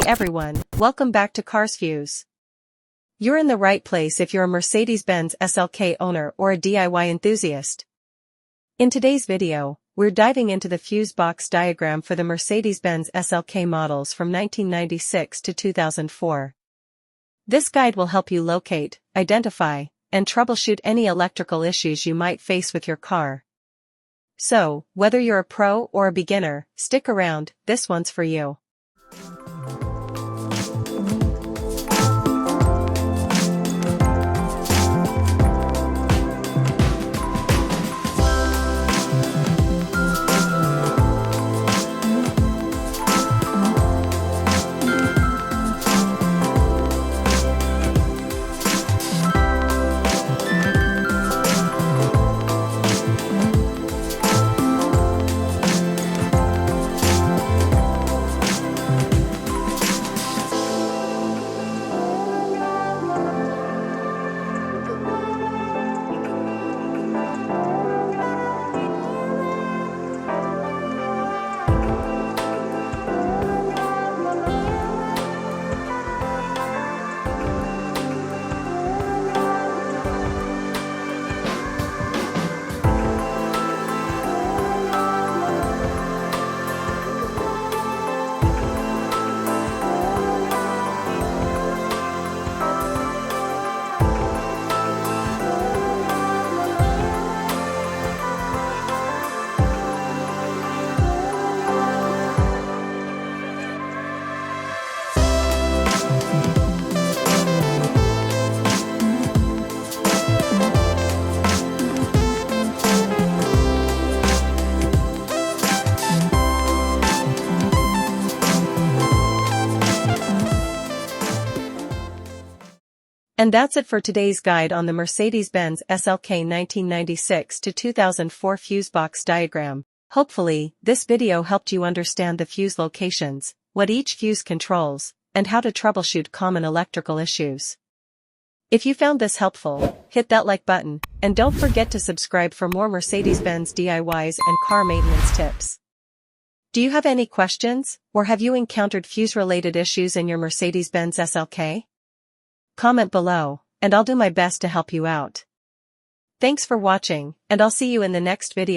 Hey everyone, welcome back to Cars Fuse. You're in the right place if you're a Mercedes-Benz SLK owner or a DIY enthusiast. In today's video, we're diving into the Fusebox diagram for the Mercedes-Benz SLK models from 1996 to 2004. This guide will help you locate, identify, and troubleshoot any electrical issues you might face with your car. So, whether you're a pro or a beginner, stick around, this one's for you. And that's it for today's guide on the Mercedes-Benz SLK 1996 to 2004 Fusebox diagram. Hopefully, this video helped you understand the fuse locations, what each fuse controls, and how to troubleshoot common electrical issues. If you found this helpful, hit that like button, and don't forget to subscribe for more Mercedes-Benz DIYs and car maintenance tips. Do you have any questions, or have you encountered fuse-related issues in your Mercedes-Benz SLK? Comment below, and I'll do my best to help you out. Thanks for watching, and I'll see you in the next video.